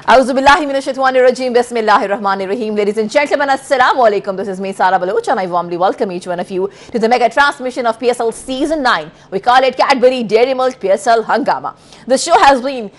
Auzubillahiminashaitanirrajim. Bismillahirrahmanirrahim. Ladies and gentlemen, assalamu alaikum. This is me, Sara Baloch, and I warmly welcome each one of you to the mega transmission of PSL Season 9. We call it Cadbury Dairy Milk PSL Hangama. The show has been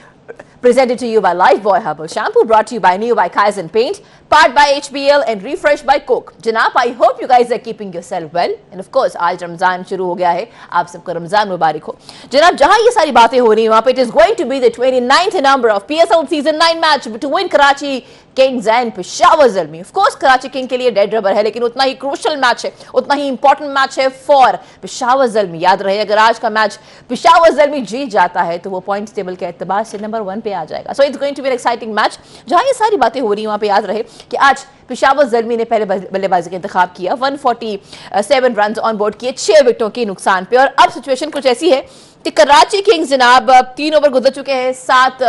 presented to you by Lifebuoy Herbal Shampoo, brought to you by New by Kaizen Paint, powered by HBL and refreshed by Coke. Janab, I hope you guys are keeping yourself well. And of course, आज रमजान शुरू हो गया है, आप सबको रमजान मुबारक हो. जनाब, जहां ये सारी बातें हो रही हैं, वहां पे it is going to be the 29th number of PSL Season 9 match between Karachi Kings and Peshawar Zalmi. Of course, Karachi King के लिए डेड रबर है, लेकिन उतना ही क्रूशल मैच है, उतना ही इंपॉर्टेंट मैच है फॉर Peshawar Zalmi. याद रहे, अगर आज का मैच Peshawar Zalmi जीत जाता है, तो वो पॉइंट्स टेबल के एतबार से नंबर 1 पे आ जाएगा. So it's going to be an exciting match. जहां ये सारी बातें हो रही हैं, वहां पे याद रहे कि आज पेशावर ज़ल्मी ने पहले बल्लेबाजी का इंतखाब किया, 147 रन ऑन बोर्ड किए 6 विकेटों के नुकसान पे. और अब सिचुएशन कुछ ऐसी है कि कराची किंग्स जनाब 3 ओवर गुजर चुके हैं, 7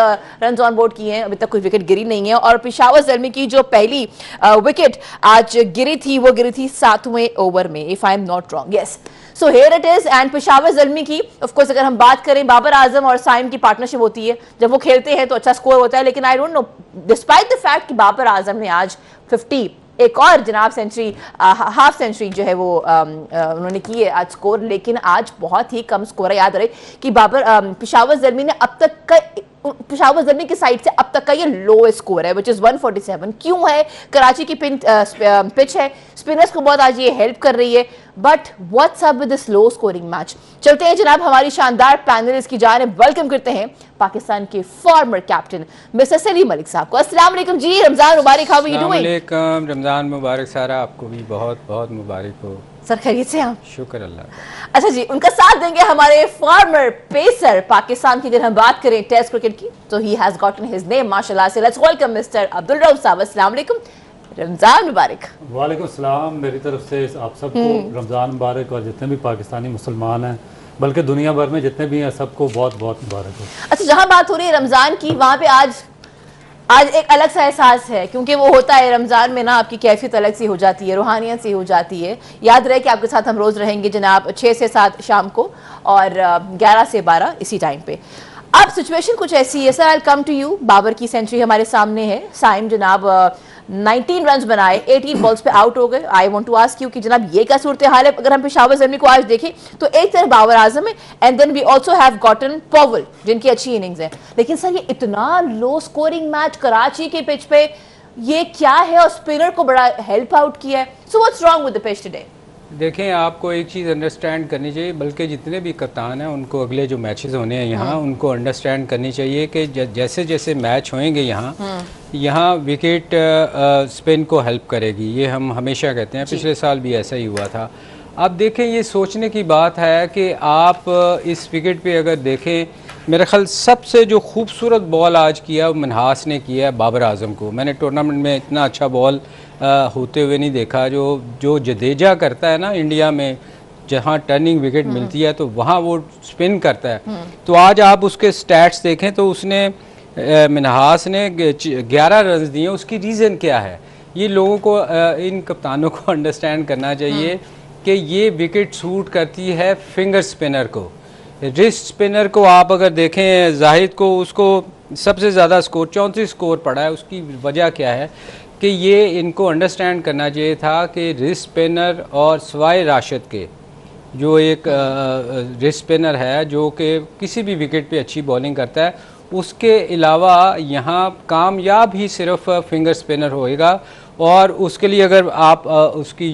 रन ऑन बोर्ड किए हैं, अभी तक कोई विकेट गिरी नहीं है. और पेशावर ज़ल्मी की जो पहली विकेट आज गिरी थी, वो गिरी थी 7वें ओवर में, if I am not wrong. Yes, so here it is. And Peshawar Zalmi की ऑफ कोर्स अगर हम बात करें, बाबर आजम और साइम की पार्टनरशिप होती है, जब वो खेलते हैं तो अच्छा स्कोर होता है. लेकिन I don't know, despite the fact कि बाबर आजम ने आज 50 एक और जनाब सेंचुरी, हाफ सेंचुरी जो है वो उन्होंने की है आज स्कोर, लेकिन आज बहुत ही कम स्कोर है. याद रहे कि पेशावर ज़ल्मी ने अब तक का, पेशावर ज़ल्मी की साइड से अब तक का ये लोएस्ट स्कोर है, विच इज 147. क्यों है? कराची की पिच है, स्पिनर्स को बहुत आज ये हेल्प कर रही है. But what's up with this low scoring match? चलते हैं जनाब हमारी शानदार पैनलिस्ट की जानिब, वेलकम करते हैं पाकिस्तान के former captain mister Salim Malik साहब को. अस्सलाम वालेकुम जी, रमजान मुबारक. How are you doing? Ramzan मुबारक सारा, आपको भी बहुत बहुत मुबारक हो. सर खैरियत से हैं? शुक्र अल्लाह. अच्छा जी, उनका साथ देंगे हमारे फॉर्मर पेसर पाकिस्तान की. अगर हम बात करें टेस्ट क्रिकेट की, तो he has gotten his name माशाल्लाह से. Let's welcome mister Abdul Rauf साहब. अस्सलाम वालेकुम, रमजान मुबारक. वालेकुम सलाम. मेरी तरफ से आप सबको रमजान मुबारक, और जितने भी पाकिस्तानी मुसलमान हैं, बल्कि दुनिया भर में जितने भी हैं, सबको बहुत बहुत मुबारक हो. अच्छा, जहां बात हो रही है रमजान की, वहां पे आज एक अलग सा एहसास है, क्योंकि वो होता है रमज़ान में ना, आपकी कैफियत अलग सी हो जाती है, रूहानियत सी हो जाती है. याद रहे कि आपके साथ हम रोज़ रहेंगे जनाब 6 से 7 शाम को और 11 से 12 इसी टाइम पे. अब सिचुएशन कुछ ऐसी है. Sir, I come to you. Babar की सेंचुरी हमारे सामने है. साइम जनाब 19 रन बनाए, 18 बॉल्स पे आउट हो गए. I want to ask you कि जनाब ये क्या सूरत हाल है? अगर हम पेशावर ज़ल्मी को आज देखें तो एक तरफ बाबर आजम है, and then we also have gotten Powell जिनकी अच्छी इनिंग्स है. लेकिन सर, ये इतना लो स्कोरिंग मैच कराची के पिच पे, ये क्या है? और स्पिनर को बड़ा हेल्प आउट किया है. So what's wrong with the pitch today? देखें, आपको एक चीज़ अंडरस्टैंड करनी चाहिए, बल्कि जितने भी कप्तान हैं उनको अगले जो मैचेस होने हैं यहाँ, उनको अंडरस्टैंड करनी चाहिए कि जैसे जैसे मैच होंगे यहाँ विकेट स्पिन को हेल्प करेगी. ये हम हमेशा कहते हैं, पिछले साल भी ऐसा ही हुआ था. अब देखें, ये सोचने की बात है कि आप इस विकेट पे अगर देखें, मेरे ख्याल सबसे जो खूबसूरत बॉल आज किया मनहास ने किया है बाबर आजम को. मैंने टूर्नामेंट में इतना अच्छा बॉल होते हुए नहीं देखा. जो जडेजा करता है ना इंडिया में, जहाँ टर्निंग विकेट मिलती है तो वहाँ वो स्पिन करता है. तो आज आप उसके स्टैट्स देखें तो उसने मनहास ने 11 रन दिए. उसकी रीज़न क्या है? ये लोगों को, इन कप्तानों को अंडरस्टैंड करना चाहिए कि ये विकेट सूट करती है फिंगर स्पिनर को. रिस्ट स्पिनर को आप अगर देखें, जाहिद को, उसको सबसे ज़्यादा स्कोर 34 स्कोर पड़ा है. उसकी वजह क्या है कि ये इनको अंडरस्टैंड करना चाहिए था कि रिस्ट स्पिनर और सवाए राशिद के जो एक रिस्ट स्पिनर है जो कि किसी भी विकेट पे अच्छी बॉलिंग करता है, उसके अलावा यहाँ कामयाब ही सिर्फ फिंगर स्पिनर होएगा. और उसके लिए अगर आप उसकी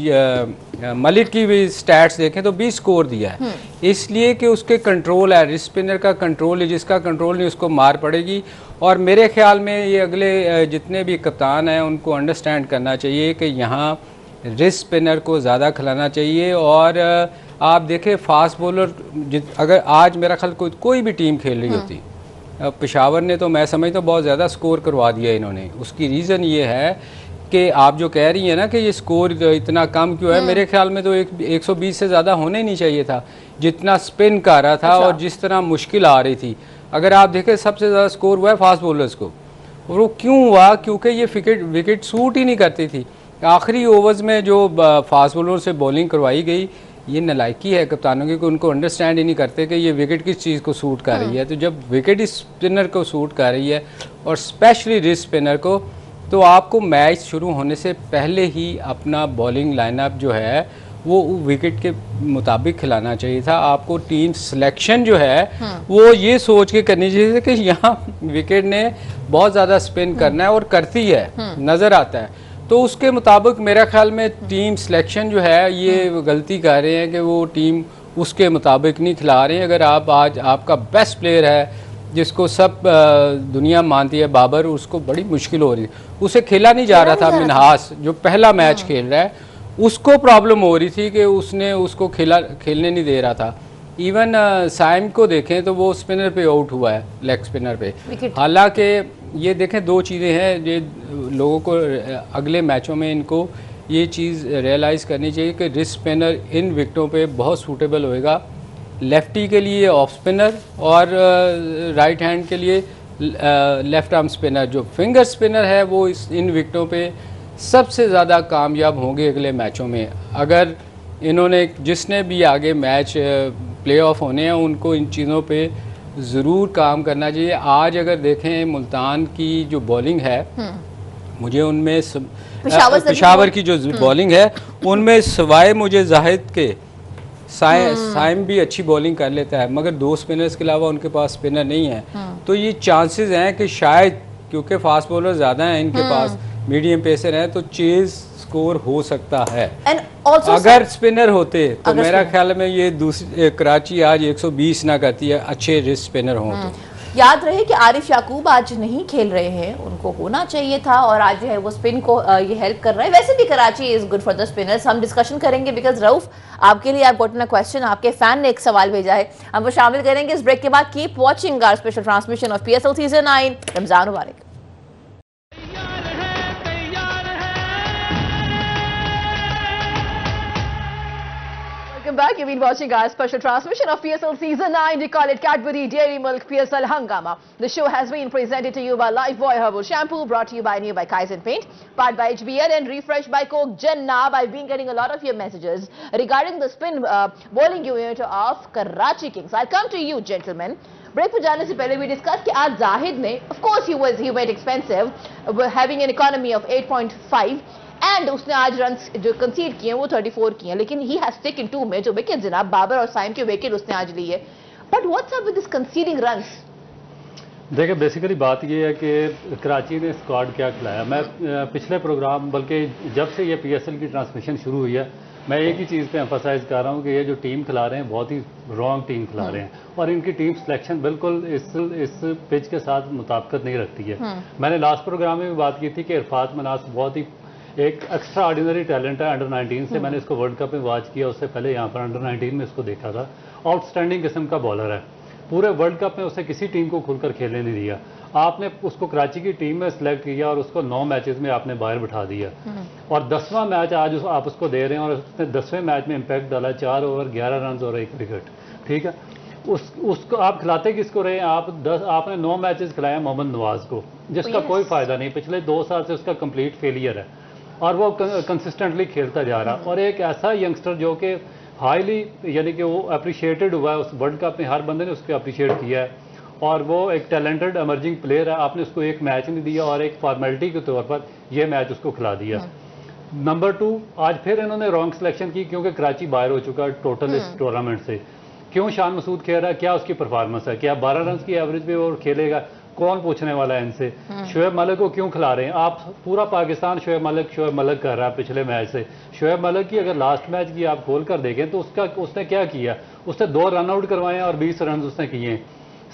मलिक की भी स्टैट्स देखें तो 20 स्कोर दिया है, इसलिए कि उसके कंट्रोल है, रिस्ट स्पिनर का कंट्रोल है. जिसका कंट्रोल नहीं उसको मार पड़ेगी. और मेरे ख्याल में ये अगले जितने भी कप्तान हैं उनको अंडरस्टैंड करना चाहिए कि यहाँ रिस्ट स्पिनर को ज़्यादा खिलाना चाहिए. और आप देखें, फास्ट बॉलर अगर आज मेरा ख्याल कोई भी टीम खेल रही होती, पेशावर ने तो मैं समझता हूँ बहुत ज़्यादा स्कोर करवा दिया इन्होंने. उसकी रीज़न ये है कि आप जो कह रही हैं ना कि ये स्कोर इतना कम क्यों है, मेरे ख्याल में तो 120 से ज़्यादा होने नहीं चाहिए था, जितना स्पिन कर रहा था. और जिस तरह मुश्किल आ रही थी, अगर आप देखें सबसे ज़्यादा स्कोर हुआ है फास्ट बॉलर्स को. और वो क्यों हुआ? क्योंकि ये विकेट सूट ही नहीं करती थी. आखिरी ओवर्स में जो फास्ट बॉलर से बॉलिंग करवाई गई, ये नलायकी है कप्तानों की कि उनको अंडरस्टैंड ही नहीं करते कि ये विकेट किस चीज़ को सूट कर रही है। तो जब विकेट इस स्पिनर को सूट कर रही है और स्पेशली रिस्ट स्पिनर को, तो आपको मैच शुरू होने से पहले ही अपना बॉलिंग लाइनअप जो है वो विकेट के मुताबिक खिलाना चाहिए था। आपको टीम सिलेक्शन जो है वो ये सोच के करनी चाहिए कि यहाँ विकेट ने बहुत ज़्यादा स्पिन करना है और करती है, नज़र आता है। तो उसके मुताबिक मेरा ख्याल में टीम सिलेक्शन जो है ये गलती कर रहे हैं कि वो टीम उसके मुताबिक नहीं खिला रहे हैं। अगर आप आज आपका बेस्ट प्लेयर है जिसको सब दुनिया मानती है, बाबर, उसको बड़ी मुश्किल हो रही है, उसे खेला नहीं जा रहा था। मिन्हास जो पहला मैच खेल रहा है उसको प्रॉब्लम हो रही थी कि उसने उसको खेलने नहीं दे रहा था। इवन साइम को देखें तो वो स्पिनर पे आउट हुआ है, लेग स्पिनर पे। हालांकि ये देखें दो चीज़ें हैं, ये लोगों को अगले मैचों में इनको ये चीज़ रियलाइज़ करनी चाहिए कि रिस्ट स्पिनर इन विकेटों पे बहुत सूटेबल होएगा। लेफ्टी के लिए ऑफ स्पिनर और राइट हैंड के लिए लेफ्ट आर्म स्पिनर। जो फिंगर स्पिनर है वो इन विकेटों पे सबसे ज़्यादा कामयाब होंगे अगले मैचों में। अगर इन्होंने जिसने भी आगे मैच प्ले ऑफ होने हैं उनको इन चीज़ों पे ज़रूर काम करना चाहिए। आज अगर देखें मुल्तान की जो बॉलिंग है, मुझे उनमें पेशावर की जो बॉलिंग है उनमें सवाए मुझे जाहिद के साइम भी अच्छी बॉलिंग कर लेता है, मगर दो स्पिनर्स के अलावा उनके पास स्पिनर नहीं है। तो ये चांसेस हैं कि शायद क्योंकि फास्ट बॉलर ज़्यादा हैं इनके पास, मीडियम पेसर हैं, तो चेज स्कोर हो सकता है। अगर स्पिनर होते तो मेरा ख्याल में ये दूसरी कराची आज 120 ना करती है, अच्छे रिस्ट स्पिनर हों तो। याद रहे कि आरिफ याकूब आज नहीं खेल रहे हैं, उनको होना चाहिए था और आज जो है वो स्पिन को ये हेल्प कर रहा है। वैसे भी Karachi is good for the spinners. हम डिस्कशन करेंगे बिकॉज रऊफ आपके लिए आप गोट क्वेश्चन, आपके फैन ने एक सवाल भेजा है, हम वो शामिल करेंगे इस ब्रेक के बाद। Keep watching our special transmission of PSL season 9। Ramzan मुबारक। Welcome back. You've been watching our special transmission of PSL Season 9. We call it Cadbury Dairy Milk PSL Hangama. The show has been presented to you by Lifebuoy Herbal Shampoo, brought to you by Kaizen Paint, powered by HBL and refreshed by Coke Jannab. I've been getting a lot of your messages regarding the spin bowling unit of Karachi Kings. I'll come to you, gentlemen. Break पर जाने से पहले भी discuss कि आज जाहिद ने, of course he went expensive, having an economy of 8.5 and उसने आज रन जो कंसीड किए वो 34 किए हैं, लेकिन ही हैज टेकन 2 में जो विकेट जनाब बाबर और साइम के विकेट उसने आज लिए। But what's up with this conceding runs? देखिए बेसिकली बात ये है कि कराची ने स्क्वाड क्या खिलाया। मैं पिछले प्रोग्राम, बल्कि जब से ये PSL की ट्रांसमिशन शुरू हुई है, मैं एक ही चीज़ पे एम्फसाइज कर रहा हूँ कि ये जो टीम खिला रहे हैं बहुत ही रॉन्ग टीम खिला रहे हैं और इनकी टीम सिलेक्शन बिल्कुल इस पिच के साथ मुताबिकत नहीं रखती है। मैंने लास्ट प्रोग्राम में भी बात की थी कि इरफात मनास बहुत ही एक एक्स्ट्रा ऑर्डिनरी टैलेंट है अंडर 19 से। मैंने इसको वर्ल्ड कप में वॉच किया, उससे पहले यहाँ पर अंडर 19 में इसको देखा था। आउटस्टैंडिंग किस्म का बॉलर है। पूरे वर्ल्ड कप में उसे किसी टीम को खुलकर खेलने नहीं दिया। आपने उसको कराची की टीम में सिलेक्ट किया और उसको 9 मैचेस में आपने बाहर बिठा दिया और 10वां मैच आज आप उसको दे रहे हैं और उसने 10वें मैच में इम्पैक्ट डाला, 4 ओवर 11 रन और 1 विकेट। ठीक है, उसको आप खिलाते किसको रहे? आपने 9 मैचेस खिलाया मोहम्मद नवाज को, जिसका कोई फायदा नहीं। पिछले 2 साल से उसका कंप्लीट फेलियर है और वो कंसिस्टेंटली खेलता जा रहा। और एक ऐसा यंगस्टर जो कि हाईली यानी कि वो अप्रिशिएटेड हुआ है उस वर्ल्ड कप में, हर बंदे ने उसको अप्रिशिएट किया है और वो एक टैलेंटेड एमर्जिंग प्लेयर है। आपने उसको एक मैच नहीं दिया और एक फॉर्मेलिटी के तौर पर ये मैच उसको खिला दिया। नंबर 2, आज फिर इन्होंने रॉन्ग सिलेक्शन की क्योंकि कराची बाहर हो चुका है टोटल इस टूर्नामेंट से। क्यों शान मसूद खेल रहा है? क्या उसकी परफॉर्मेंस है? क्या 12 रन की एवरेज पे वो खेलेगा? कौन पूछने वाला है इनसे? शोएब मलिक को क्यों खिला रहे हैं आप? पूरा पाकिस्तान शोएब मलिक कर रहा है पिछले मैच से। शोएब मलिक की अगर लास्ट मैच की आप खोल कर देखें तो उसने क्या किया? उसने 2 रन आउट करवाए और 20 रन उसने किए।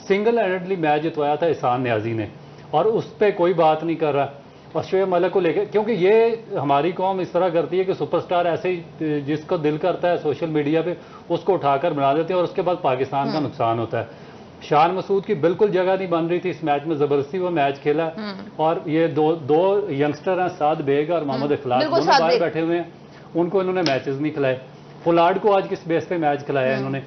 सिंगल हैंडेडली मैच जितवाया था इहसान न्याजी ने और उस पर कोई बात नहीं कर रहा। और शोएब मलिक को लेकर, क्योंकि ये हमारी कौम इस तरह करती है कि सुपरस्टार ऐसे ही जिसको दिल करता है सोशल मीडिया पे उसको उठाकर बना देते हैं और उसके बाद पाकिस्तान का नुकसान होता है। शान मसूद की बिल्कुल जगह नहीं बन रही थी इस मैच में, जबरदस्ती वो मैच खेला और ये दो यंगस्टर हैं, साद बेग और मोहम्मद इखलास, दोनों बाहर बैठे हुए हैं, उनको इन्होंने मैचेस नहीं खिलाए। फुलाड को आज किस बेस पे मैच खिलाया इन्होंने?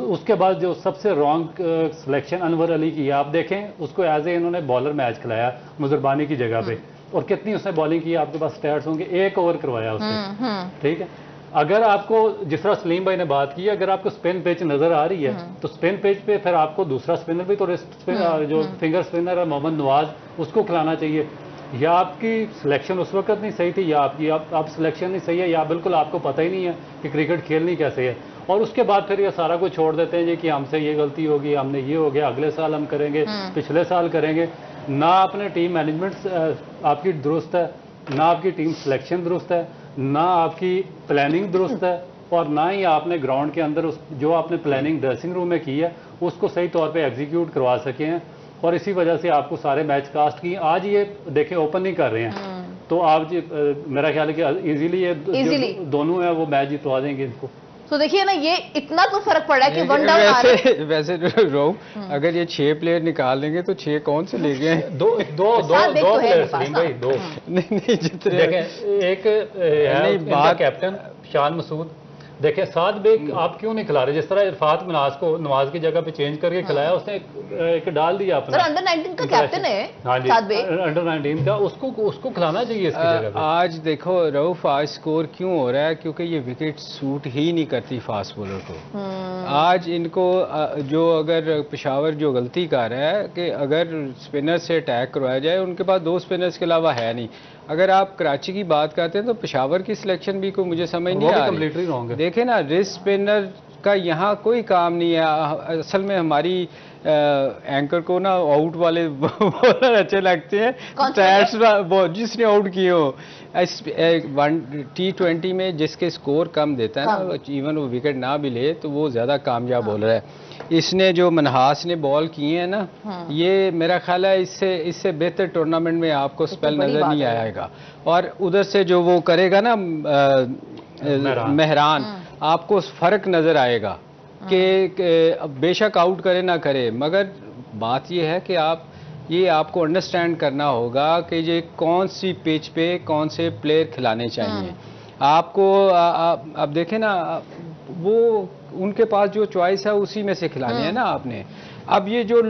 उसके बाद जो सबसे रॉन्ग सिलेक्शन अनवर अली की, आप देखें उसको एज ए इन्होंने बॉलर मैच खिलाया मुजरबानी की जगह पे और कितनी उसने बॉलिंग की, आपके पास स्टैट्स होंगे, 1 ओवर करवाया उसने। ठीक है, अगर आपको, जिस तरह सलीम भाई ने बात की, अगर आपको स्पिन पिच नजर आ रही है तो स्पिन पिच पे फिर आपको दूसरा स्पिनर भी तो रिस्ट स्पिनर जो फिंगर स्पिनर है मोहम्मद नवाज, उसको खिलाना चाहिए। या आपकी सिलेक्शन उस वक्त नहीं सही थी, या आपकी आप सिलेक्शन नहीं सही है, या बिल्कुल आपको पता ही नहीं है कि क्रिकेट खेलनी कैसे है, और उसके बाद फिर ये सारा कुछ छोड़ देते हैं जी कि हमसे ये गलती होगी, हमने ये हो गया, अगले साल हम करेंगे, पिछले साल करेंगे। ना आपने टीम मैनेजमेंट आपकी दुरुस्त है, ना आपकी टीम सिलेक्शन दुरुस्त है, ना आपकी प्लानिंग दुरुस्त है, और ना ही आपने ग्राउंड के अंदर जो आपने प्लानिंग ड्रेसिंग रूम में की है उसको सही तौर पे एग्जीक्यूट करवा सके हैं, और इसी वजह से आपको सारे मैच कास्ट किए। आज ये देखें ओपन नहीं कर रहे हैं, तो आप मेरा ख्याल है कि इजीली ये दोनों है वो मैच जितवा देंगे इनको। तो देखिए ना, ये इतना तो फर्क पड़ रहा है कि वन डाउन आ रहे हैं। वैसे रो अगर ये 6 प्लेयर निकाल लेंगे तो 6 कौन से ले गए? दो नहीं जितने एक नहीं बात कैप्टन शान मसूद, देखें साद बेग आप क्यों नहीं खिला रहे? जिस तरह इरफात नवाज की जगह पे चेंज करके खिलाया, उसने एक डाल दिया अपना। अंडर 19 का कैप्टन है। हाँ जी, अंडर 19 का, उसको खिलाना चाहिए इसकी जगह पे। आज देखो रऊफ, आज स्कोर क्यों हो रहा है? क्योंकि ये विकेट सूट ही नहीं करती फास्ट बॉलर को। आज इनको जो अगर पेशावर जो गलती कर रहा है कि अगर स्पिनर से अटैक करवाया जाए, उनके पास 2 स्पिनर्स के अलावा है नहीं। अगर आप कराची की बात करते हैं तो पेशावर की सिलेक्शन भी कोई मुझे समझ नहीं आ रही। देखे ना, रिस्ट स्पिनर का यहाँ कोई काम नहीं है। असल में हमारी एंकर को ना आउट वाले बॉलर अच्छे लगते हैं, जिसने आउट किए हो। T20 में जिसके स्कोर कम देता है ना, इवन वो विकेट ना भी ले तो वो ज्यादा कामयाब बॉलर है। इसने जो मनहास ने बॉल किए हैं ना, ये मेरा ख्याल है इससे बेहतर टूर्नामेंट में आपको स्पेल नजर नहीं आएगा। और उधर से जो वो करेगा ना मेहरान, आपको फर्क नजर आएगा कि बेशक आउट करे ना करे, मगर बात ये है कि आपको अंडरस्टैंड करना होगा कि ये कौन सी पिच पे कौन से प्लेयर खिलाने चाहिए आपको। अब देखें ना, वो उनके पास जो चॉइस है उसी में से खिलानी है ना आपने। अब ये जो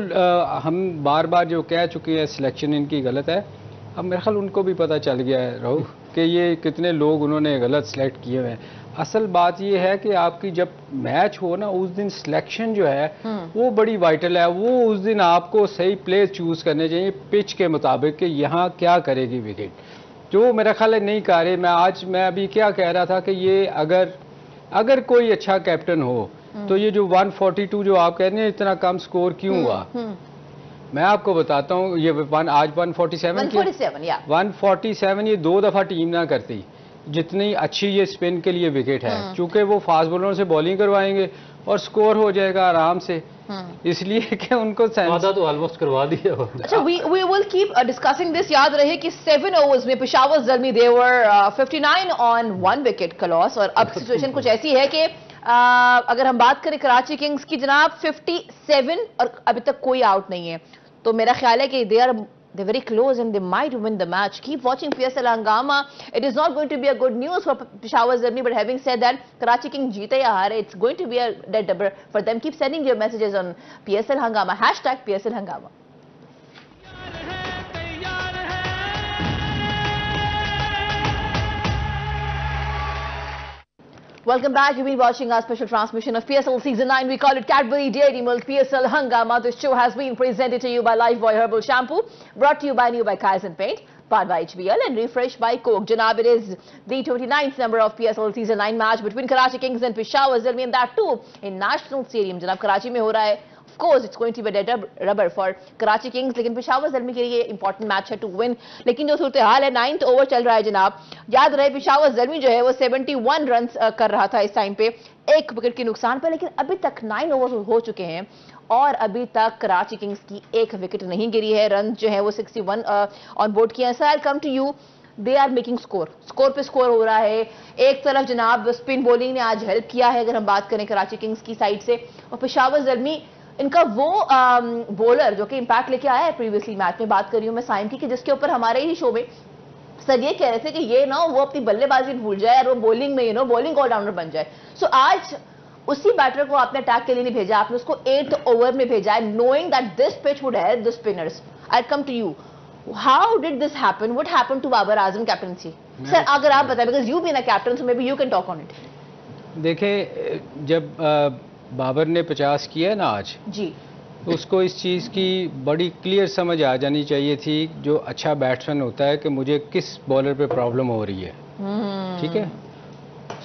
हम बार बार जो कह चुके हैं सिलेक्शन इनकी गलत है, अब मेरे ख्याल उनको भी पता चल गया है रहू कि ये कितने लोग उन्होंने गलत सेलेक्ट किए हुए हैं। असल बात ये है कि आपकी जब मैच हो ना, उस दिन सिलेक्शन जो है वो बड़ी वाइटल है। वो उस दिन आपको सही प्लेयर चूज करने चाहिए पिच के मुताबिक कि यहाँ क्या करेगी विकेट, जो मेरा ख्याल है नहीं कर रहे। मैं अभी क्या कह रहा था कि ये अगर कोई अच्छा कैप्टन हो तो ये जो 142 जो आप कह रहे हैं इतना कम स्कोर क्यों हुआ, मैं आपको बताता हूँ। ये आज 147 ये 2 दफा टीम ना करती जितनी अच्छी ये स्पिन के लिए विकेट है, चूंकि वो फास्ट बॉलरों से बॉलिंग करवाएंगे और स्कोर हो जाएगा आराम से, इसलिए कि उनको तो ऑलमोस्ट करवा दिया। अच्छा, we will keep discussing this। याद रहे कि 7 ओवर्स में पेशावर ज़ल्मी दे वर 59 ऑन 1 विकेट का लॉस। और अब सिचुएशन कुछ ऐसी है कि अगर हम बात करें कराची किंग्स की, जनाब 57 और अभी तक कोई आउट नहीं है, तो मेरा ख्याल है कि they're very close and they might win the match. Keep watching PSL Hangama. It is not going to be a good news for Peshawar Zalmi, but having said that, Karachi King jeete ya haare, it's going to be a dead rubber for them. Keep sending your messages on PSL Hangama, #PSL Hangama. Welcome back. You've been watching our special transmission of PSL Season 9. We call it Cadbury Dairy Milk PSL Hangama. This show has been presented to you by Lifebuoy Herbal Shampoo, brought to you by Kaizen Paint, powered by HBL and refreshed by Coke. Janab, it is the 29th number of PSL Season 9 match between Karachi Kings and Peshawar Zalmi, and that too in National Stadium. Janab, Karachi mein ho raha hai. Of course, it's going to be a dead rubber for Karachi Kings, लेकिन पेशावर ज़ल्मी के लिए important match है to win. लेकिन जो सूरत हाल है, 9th over चल रहा है जनाब। याद रहे पेशावर ज़ल्मी जो है वो 71 रन कर रहा था इस टाइम पे, 1 विकेट के नुकसान पर, लेकिन अभी तक 9 ओवर हो चुके हैं और अभी तक कराची किंग्स की 1 विकेट नहीं गिरी है। रन जो है वो 61 ऑन बोर्ड किया है। Sir, I come to you, they are making score पे स्कोर हो रहा है। एक तरफ जनाब स्पिन बॉलिंग ने आज हेल्प किया है अगर हम बात करें कराची किंग्स की साइड से, और पेशावर ज़ल्मी इनका वो बॉलर जो कि इंपैक्ट लेके आया है प्रीवियसली मैच में, बात कर रही हूँ मैं साइम की, कि जिसके ऊपर हमारे ही शो में सर ये कह रहे थे कि ये ना वो अपनी बल्लेबाजी भूल जाए और वो बॉलिंग में बॉलिंग ऑलराउंडर बन जाए। सो आज उसी बैटर को आपने अटैक के लिए नहीं भेजा, आपने उसको 8th ओवर में भेजा है, knowing that this pitch would help the spinners. I come to you, how did this happen, what happened to Babar Azam captaincy? Sir अगर आप बताएं, because you been a captain, so may be you can talk on it. देखें, जब बाबर ने 50 किया ना आज जी, तो उसको इस चीज़ की बड़ी क्लियर समझ आ जानी चाहिए थी, जो अच्छा बैट्समैन होता है, कि मुझे किस बॉलर पे प्रॉब्लम हो रही है। ठीक है,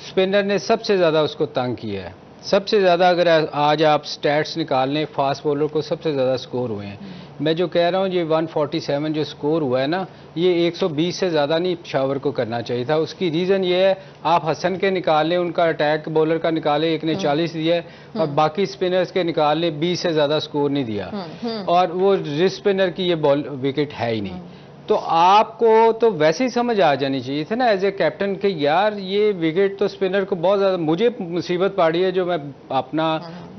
स्पिनर ने सबसे ज़्यादा उसको तंग किया है। सबसे ज़्यादा अगर आज आप स्टैट्स निकाल लें, फास्ट बॉलर को सबसे ज़्यादा स्कोर हुए हैं। मैं जो कह रहा हूँ, ये 147 जो स्कोर हुआ है ना, ये 120 से ज़्यादा नहीं पेशावर को करना चाहिए था। उसकी रीज़न ये है, आप हसन के निकाल लें, उनका अटैक बॉलर का निकाले, एक ने 40 दिया है और बाकी स्पिनर्स के निकाल लें, 20 से ज़्यादा स्कोर नहीं दिया। और वो रिस्ट स्पिनर की ये बॉल विकेट है ही नहीं। तो आपको तो वैसे ही समझ आ जानी चाहिए थी ना एज ए कैप्टन कि यार ये विकेट तो स्पिनर को बहुत ज़्यादा, मुझे मुसीबत पड़ी है, जो मैं अपना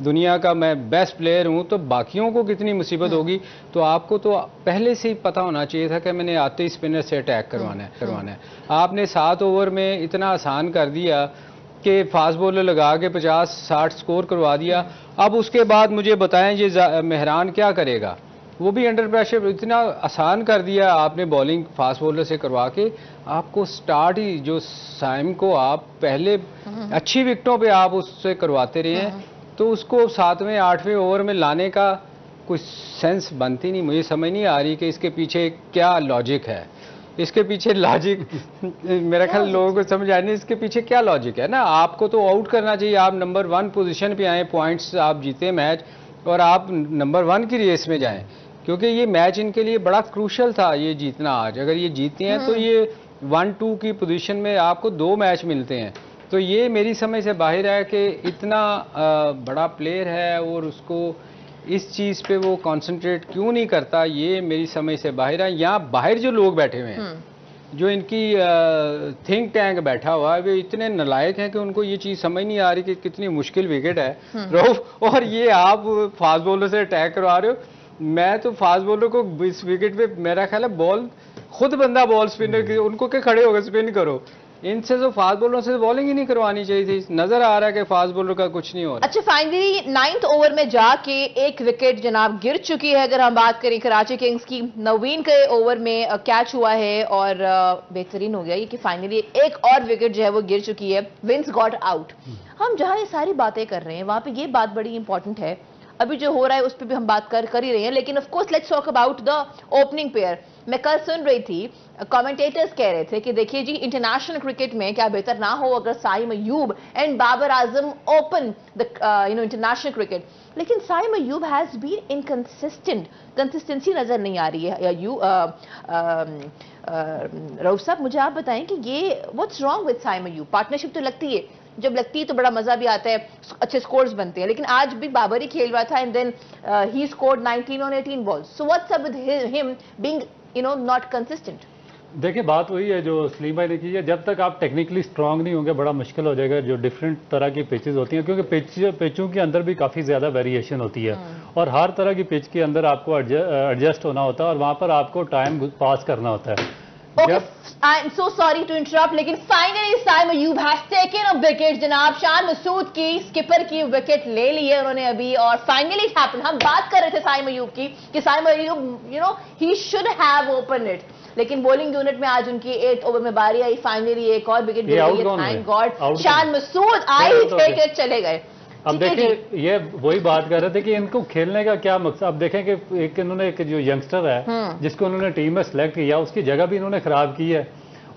दुनिया का मैं बेस्ट प्लेयर हूं, तो बाकियों को कितनी मुसीबत होगी। तो आपको तो पहले से ही पता होना चाहिए था कि मैंने आते ही स्पिनर से अटैक करवाना है। आपने 7 ओवर में इतना आसान कर दिया कि फास्ट बॉलर लगा के 50-60 स्कोर करवा दिया। अब उसके बाद मुझे बताएं ये मेहरान क्या करेगा? वो भी अंडर प्रेशर इतना आसान कर दिया आपने बॉलिंग फास्ट बॉलर से करवा के। आपको स्टार्ट ही जो साइम को आप पहले अच्छी विकेटों पे आप उससे करवाते रहे हैं, तो उसको 7वें 8वें ओवर में लाने का कोई सेंस बनती नहीं। मुझे समझ नहीं आ रही कि इसके पीछे क्या लॉजिक है। इसके पीछे लॉजिक मेरा ख्याल लोगों को समझ आ नहीं, इसके पीछे क्या लॉजिक है ना। आपको तो आउट करना चाहिए, आप नंबर 1 पोजीशन पे आए, पॉइंट्स आप जीते मैच और आप नंबर 1 की रेस में जाएं, क्योंकि ये मैच इनके लिए बड़ा क्रूशल था ये जीतना। आज अगर ये जीते हैं तो ये 1-2 की पोजीशन में आपको 2 मैच मिलते हैं। तो ये मेरी समझ से बाहर है कि इतना बड़ा प्लेयर है और उसको इस चीज़ पे वो कंसंट्रेट क्यों नहीं करता, ये मेरी समझ से बाहर है। यहाँ बाहर जो लोग बैठे हुए हैं, जो इनकी थिंक टैंक बैठा हुआ है, वे इतने नालायक हैं कि उनको ये चीज़ समझ नहीं आ रही कि कितनी मुश्किल विकेट है रऊफ, और ये आप फास्ट बॉलर से अटैक करवा रहे हो। मैं तो फास्ट बॉलर को इस विकेट पे मेरा ख्याल है बॉल खुद बंदा बॉल स्पिनर की उनको क्या खड़े होकर स्पिन करो, इनसे तो फास्ट बॉलरों से बॉलिंग ही नहीं करवानी चाहिए थी। नजर आ रहा है कि फास्ट बॉलर का कुछ नहीं हो रहा। अच्छा, फाइनली 9th ओवर में जाके एक विकेट जनाब गिर चुकी है। अगर हम बात करें कराची किंग्स की, नवीन के ओवर में कैच हुआ है और बेहतरीन हो गया ये कि फाइनली एक और विकेट जो है वो गिर चुकी है। Vince got out. हम जहां ये सारी बातें कर रहे हैं वहां पे ये बात बड़ी इंपॉर्टेंट है, अभी जो हो रहा है उस पर भी हम बात कर ही रहे हैं, लेकिन of course let's talk about the opening pair. मैं कल सुन रही थी, कमेंटेटर्स कह रहे थे कि देखिए जी, इंटरनेशनल क्रिकेट में क्या बेहतर ना हो अगर Saim Ayub and Babar Azam open the international cricket, लेकिन Saim Ayub has been inconsistent, consistency नजर नहीं आ रही है। रऊफ साहब, मुझे आप बताएं कि ये what's wrong with Saim Ayub? Partnership तो लगती है, जब लगती है तो बड़ा मजा भी आता है, अच्छे स्कोर्स बनते हैं, लेकिन आज भी बाबर ही खेल रहा था and then he scored 19 on 18 balls. So what's up with him being not consistent? देखिए, बात वही है जो सलीम भाई ने की है, जब तक आप टेक्निकली स्ट्रांग नहीं होंगे बड़ा मुश्किल हो जाएगा। जो डिफरेंट तरह की पिचेस होती हैं, क्योंकि पिचों के अंदर भी काफ़ी ज़्यादा वेरिएशन होती है और हर तरह की पिच के अंदर आपको एडजस्ट होना होता है और वहाँ पर आपको टाइम पास करना होता है। Okay, I'm so sorry to interrupt, लेकिन finally Saim Ayub has taken a wicket. जनाब शान मसूद की, स्किपर की विकेट ले ली है उन्होंने अभी और फाइनली इट हैपेंड। हम बात कर रहे थे साइम अयूब की कि Saim Ayub he should have open it, लेकिन बॉलिंग यूनिट में आज उनकी 8th ओवर में बारी आई, फाइनली एक और विकेट गिर गई है। थैंक गॉड शान मसूद आई थे कि चले गए। अब देखें, ये वही बात कर रहे थे कि इनको खेलने का क्या मकसद। अब देखें कि एक इन्होंने एक जो यंगस्टर है जिसको उन्होंने टीम में सेलेक्ट किया, उसकी जगह भी इन्होंने खराब की है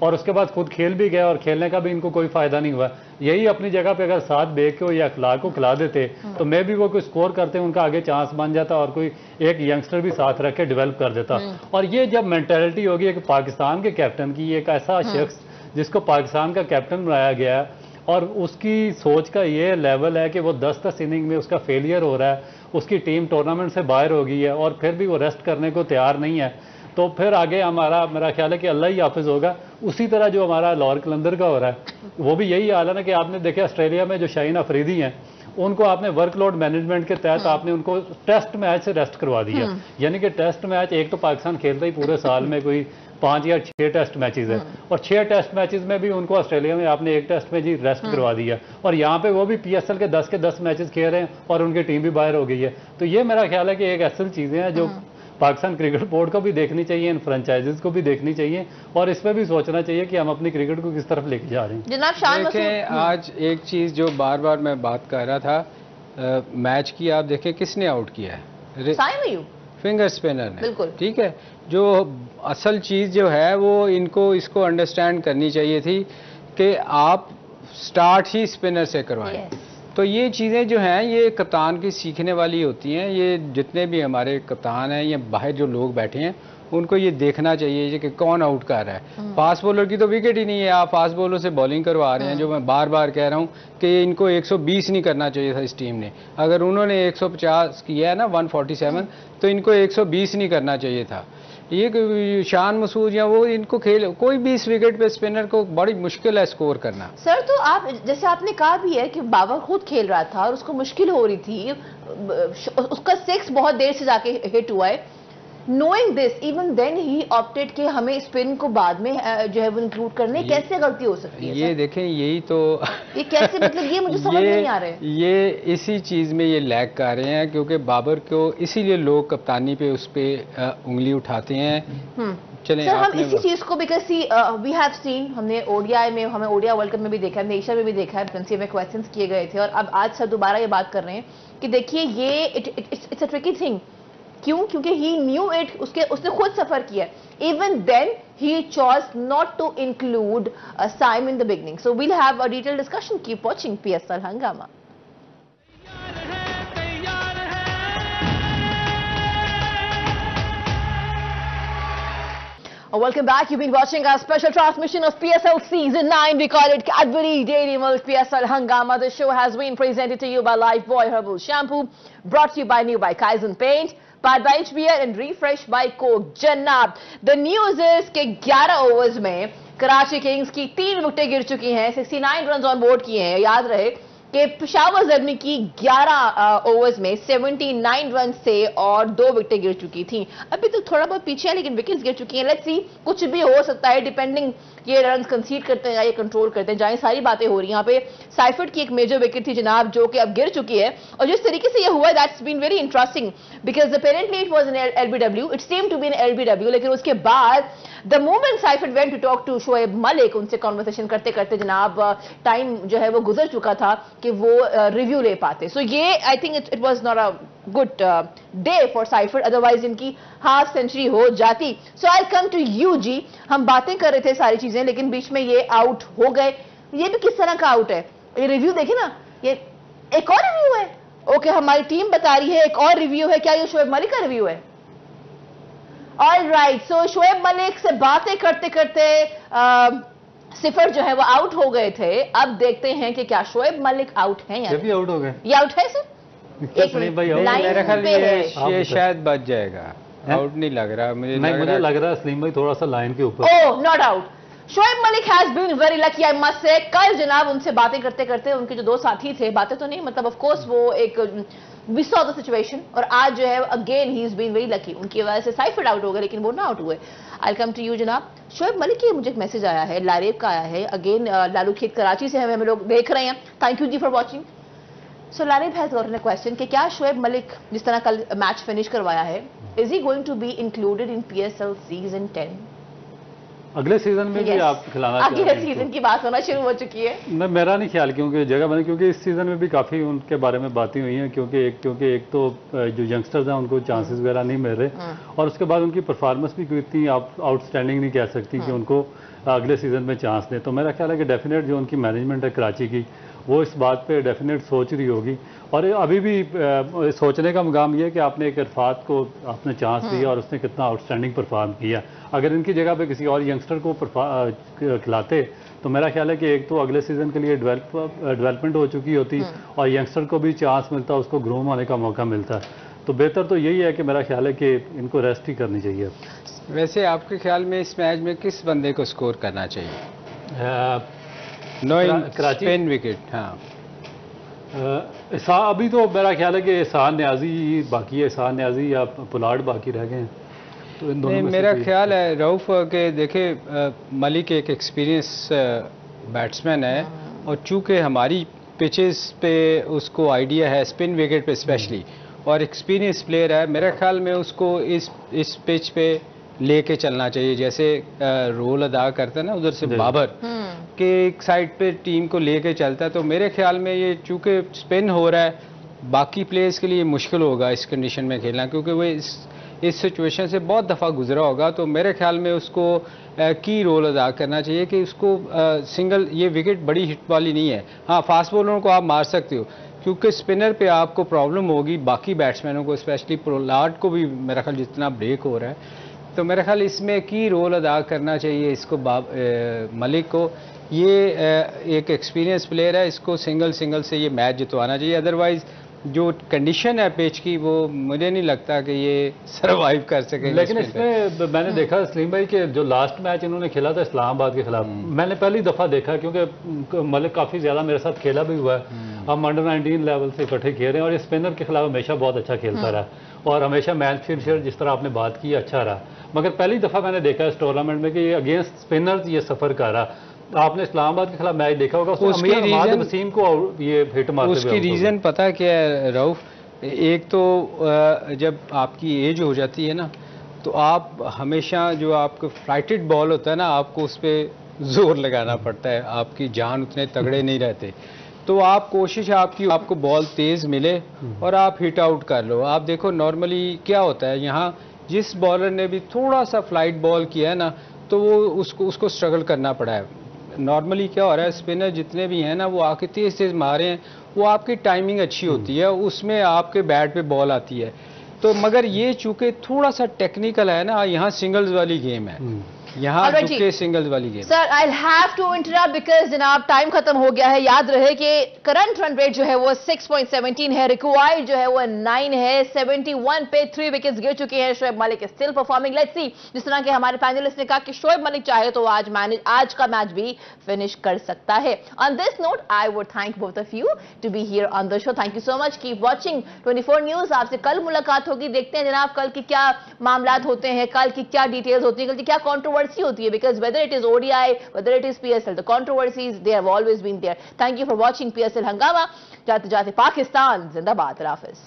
और उसके बाद खुद खेल भी गया और खेलने का भी इनको कोई फायदा नहीं हुआ। यही अपनी जगह पे अगर साथ बेक को या अखलाक को खिला देते तो मे भी वो कोई स्कोर करते, उनका आगे चांस बन जाता और कोई एक यंगस्टर भी साथ रख के डेवलप कर देता। और ये जब मेंटेलिटी होगी एक पाकिस्तान के कैप्टन की, एक ऐसा शख्स जिसको पाकिस्तान का कैप्टन बनाया गया और उसकी सोच का ये लेवल है कि वो 10-10 इनिंग में उसका फेलियर हो रहा है, उसकी टीम टूर्नामेंट से बाहर हो गई है और फिर भी वो रेस्ट करने को तैयार नहीं है, तो फिर आगे मेरा ख्याल है कि अल्लाह ही हाफिज होगा। उसी तरह जो हमारा लाहौर कलंदर का हो रहा है वो भी यही हाल है ना कि आपने देखा ऑस्ट्रेलिया में जो शाहीन अफरीदी हैं उनको आपने वर्कलोड मैनेजमेंट के तहत आपने उनको टेस्ट मैच से रेस्ट करवा दिया। यानी कि टेस्ट मैच एक तो पाकिस्तान खेलता ही पूरे साल में कोई 5 या 6 टेस्ट मैचेस है और 6 टेस्ट मैचेस में भी उनको ऑस्ट्रेलिया में आपने एक टेस्ट में जी रेस्ट करवा दिया और यहाँ पे वो भी PSL के 10 मैचेस खेल रहे हैं और उनकी टीम भी बाहर हो गई है। तो ये मेरा ख्याल है कि एक असल चीज़ें हैं जो पाकिस्तान क्रिकेट बोर्ड को भी देखनी चाहिए, इन फ्रेंचाइजीज को भी देखनी चाहिए और इस पर भी सोचना चाहिए कि हम अपनी क्रिकेट को किस तरफ लेके जा रहे हैं। जनाब शान देखें, आज एक चीज़ जो बार बार मैं बात कर रहा था, मैच की आप देखें किसने आउट किया है, फिंगर स्पिनर ने, बिल्कुल ठीक है। जो असल चीज़ जो है वो इसको अंडरस्टैंड करनी चाहिए थी कि आप स्टार्ट ही स्पिनर से करवाएं। तो ये चीज़ें जो हैं ये कप्तान की सीखने वाली होती हैं। ये जितने भी हमारे कप्तान हैं या बाहर जो लोग बैठे हैं उनको ये देखना चाहिए कि कौन आउट कर रहा है। फास्ट बॉलर की तो विकेट ही नहीं है, आप फास्ट बॉलर से बॉलिंग करवा रहे हैं। जो मैं बार बार कह रहा हूँ कि इनको 120 नहीं करना चाहिए था इस टीम ने। अगर उन्होंने 150 किया है ना 147, तो इनको 120 नहीं करना चाहिए था। ये शान मसूद या वो इनको खेल कोई भी इस विकेट पे स्पिनर को बड़ी मुश्किल है स्कोर करना। सर तो आप जैसे आपने कहा भी है कि बाबर खुद खेल रहा था और उसको मुश्किल हो रही थी, उसका 6 बहुत देर से जाके हिट हुआ है। Knowing this, even then he opted कि हमें स्पिन को बाद में जो है वो इंक्लूड करने, कैसे गलती हो सकती है? ये देखें, यही तो ये कैसे, मतलब ये मुझे समझ नहीं आ रहा है। ये इसी चीज में ये लैग कर रहे हैं क्योंकि बाबर को इसीलिए लोग कप्तानी पे उस पे उंगली उठाते हैं। चलें सर हम इसी चीज को बिकॉज वी हैव सीन, हमने ओडीआई में, हमें ओडीआई वर्ल्ड कप में भी देखा है, हमने एशिया में भी देखा है, फ्रेंसी में क्वेश्चंस किए गए थे और अब आज सर दोबारा ये बात कर रहे हैं कि देखिए ये इट्स अ ट्रिकी थिंग। क्यों? क्योंकि ही न्यू इट, उसने खुद सफर किया। Even then he chose not to include Saim in the beginning. So we'll have a detail discussion. Keep watching PSL Hungama. Welcome back. You've been watching our special transmission of PSL Season 9. We call it Cadbury Dairy Milk PSL Hangama. The show has been presented to you by Lifebuoy Herbal Shampoo, brought to you by New by Kaizen Paint, powered by HBL and refreshed by Coke. Janab, the news is कि 11 overs में Karachi Kings की 3 विकेटें गिर चुकी हैं, 69 run on board किए हैं। याद रहे कि पेशावर ज़ल्मी की 11 ओवर्स में 79 रन से और 2 विकेटें गिर चुकी थी। अभी तो थोड़ा बहुत पीछे है लेकिन विकेट्स गिर चुकी हैं। लेट्स सी, कुछ भी हो सकता है डिपेंडिंग ये रन कंसीड करते हैं या ये कंट्रोल करते हैं। जहाँ सारी बातें हो रही हैं, यहाँ पे साइफर्ड की एक मेजर विकेट थी जनाब जो कि अब गिर चुकी है और जिस तरीके से ये हुआ that's been very interesting because apparently it was an LBW, it seem to be an LBW. लेकिन उसके बाद the moment Seifert went to talk to Shoaib Malik, उनसे कॉन्वर्सेशन करते करते जनाब टाइम जो है वो गुजर चुका था कि वो रिव्यू ले पाते। सो ये I think it was not a good day for ciphered, otherwise इनकी हाफ सेंचुरी हो जाती। सो आई कम टू यू जी, हम बातें कर रहे थे सारी चीजें लेकिन बीच में ये आउट हो गए। ये भी किस तरह का आउट है? ये रिव्यू देखिए ना, ये एक और रिव्यू है। ओके, हमारी टीम बता रही है एक और रिव्यू है। क्या ये शोएब मलिक का रिव्यू है? ऑल राइट, सो शोएब मलिक से बातें करते करते सिफर जो है वो आउट हो गए थे। अब देखते हैं कि क्या शोएब मलिक आउट है या भी आउट हो गए? ये आउट है सर? मेरा ख्याल ये शायद बच जाएगा। आउट नहीं लग रहा मुझे लग रहा है सलीम भाई थोड़ा सा लाइन के ऊपर। Oh, not out. Shoaib Malik has been very lucky I must say. कल जनाब उनसे बातें करते करते उनके जो 2 साथी थे, बातें तो नहीं मतलब ऑफ कोर्स वो एक वी सॉ द सिचुएशन, और आज जो है again he is been very lucky. उनकी वजह से साइफर्ड आउट हो गए लेकिन वो ना आउट हुए। आई कम टू यू जनाब। शोएब मलिक की मुझे एक मैसेज आया है, लारेब का आया है अगेन, लालू खेत कराची से हमें लोग देख रहे हैं। Thank you ji for watching. So Laraib has gotten a question कि क्या शोएब मलिक जिस तरह कल मैच फिनिश करवाया है, is he going to be included in PSL season 10? अगले सीजन में भी आप खिलाना चाहते हैं? अगले सीजन की बात होना शुरू हो चुकी है। मेरा नहीं ख्याल क्योंकि जगह बनी, क्योंकि इस सीजन में भी काफ़ी उनके बारे में बातें हुई हैं क्योंकि एक तो जो यंगस्टर्स हैं उनको चांसेस वगैरह नहीं मिल रहे और उसके बाद उनकी परफॉर्मेंस भी कोई इतनी आउटस्टैंडिंग नहीं कह सकती कि उनको अगले सीजन में चांस दें। तो मेरा ख्याल है कि डेफिनेट जो उनकी मैनेजमेंट है कराची की वो इस बात पे डेफिनेट सोच रही होगी और अभी भी सोचने का मुकाम ये है कि आपने एक इरफात को आपने चांस दिया और उसने कितना आउटस्टैंडिंग परफॉर्म किया। अगर इनकी जगह पे किसी और यंगस्टर को खिलाते तो मेरा ख्याल है कि एक तो अगले सीजन के लिए डेवलपमेंट हो चुकी होती और यंगस्टर को भी चांस मिलता, उसको ग्रूम होने का मौका मिलता। तो बेहतर तो यही है कि मेरा ख्याल है कि इनको रेस्ट ही करनी चाहिए। वैसे आपके ख्याल में इस मैच में किस बंदे को स्कोर करना चाहिए? Spin wicket. हाँ, अभी तो मेरा ख्याल है कि एहसान न्याजी बाकी है, एहसान न्याजी या पुलाड़ बाकी रह गए हैं। तो इन दोनों में मेरा ख्याल है रऊफ के देखे मलिक एक एक्सपीरियंस बैट्समैन है और चूंकि हमारी पिचेस पे उसको आइडिया है स्पिन विकेट पे स्पेशली, और एक्सपीरियंस प्लेयर है, मेरे ख्याल में उसको इस पिच पे लेके चलना चाहिए। जैसे रोल अदा करता है ना उधर से बाबर के एक साइड पे टीम को लेके चलता है, तो मेरे ख्याल में ये चूंकि स्पिन हो रहा है, बाकी प्लेयर्स के लिए मुश्किल होगा इस कंडीशन में खेलना, क्योंकि वो इस सिचुएशन से बहुत दफ़ा गुजरा होगा। तो मेरे ख्याल में उसको की रोल अदा करना चाहिए कि उसको सिंगल, ये विकेट बड़ी हिट वाली नहीं है। हाँ, फास्ट बॉलरों को आप मार सकते हो, क्योंकि स्पिनर पे आपको प्रॉब्लम होगी, बाकी बैट्समैनों को स्पेशली पोलार्ड को भी मेरा ख्याल जितना ब्रेक हो रहा है, तो मेरे ख्याल इसमें की रोल अदा करना चाहिए इसको मलिक को। ये एक एक्सपीरियंस प्लेयर है, इसको सिंगल से ये मैच जितवाना चाहिए। अदरवाइज जो कंडीशन है पिच की, वो मुझे नहीं लगता कि ये सरवाइव कर सकेंगे। लेकिन इसमें मैंने देखा सलीम भाई कि जो लास्ट मैच इन्होंने खेला था इस्लामाबाद के खिलाफ, मैंने पहली दफ़ा देखा, क्योंकि मलिक काफ़ी ज़्यादा मेरे साथ खेला भी हुआ है, हम अंडर 19 लेवल से इकट्ठे खेल रहे हैं, और ये स्पिनर के खिलाफ हमेशा बहुत अच्छा खेलता रहा और हमेशा मैच फिनिशर जिस तरह आपने बात की अच्छा रहा। मगर पहली दफ़ा मैंने देखा इस टूर्नामेंट में कि ये अगेंस्ट स्पिनर्स ये सफ़र कर रहा। आपने इस्लामाबाद के खिलाफ मैच देखा होगा, उसमें वसीम को ये हिट मारते हुए, उसकी रीज़न पता क्या है रऊफ? एक तो जब आपकी एज हो जाती है ना, तो आप हमेशा जो आपका फ्लाइटेड बॉल होता है ना, आपको उस पर जोर लगाना पड़ता है, आपकी जान उतने तगड़े नहीं रहते, तो आप कोशिश आपको बॉल तेज़ मिले और आप हिट आउट कर लो। आप देखो नॉर्मली क्या होता है, यहाँ जिस बॉलर ने भी थोड़ा सा फ्लाइट बॉल किया है ना, तो वो उसको स्ट्रगल करना पड़ा है। नॉर्मली क्या हो रहा है, स्पिनर जितने भी हैं ना, वो आके तेज मारे हैं, वो आपकी टाइमिंग अच्छी होती है, उसमें आपके बैट पे बॉल आती है। तो मगर ये चूंकि थोड़ा सा टेक्निकल है ना, यहाँ सिंगल्स वाली गेम है, यहाँ चूंकि सिंगल्स वाली game. Sir I have to interrupt because जनाब टाइम खत्म हो गया है। याद रहे कि करंट रन रेट जो है वो 6.17 है, रिक्वायर्ड जो है वो 9 है, 71 पे 3 विकेट्स गिर चुके हैं। Shoaib Malik still performing. Let's see, जिस तरह के हमारे पैनलिस्ट ने कहा कि शोएब मलिक चाहे तो आज का मैच भी फिनिश कर सकता है। On this note I would thank both of you to be here on the show. Thank you so much. Keep watching 24 news. आपसे कल मुलाकात होगी, देखते हैं जनाब कल की क्या मामलात होते हैं, कल की क्या डिटेल्स होती है, कल की क्या कॉन्ट्रोवर्सी होती है, because whether it is ODI, whether it is PSL, the controversies, they have always been there. Thank you for watching PSL Hangama. जाते जाते पाकिस्तान जिंदाबाद। हाफिज।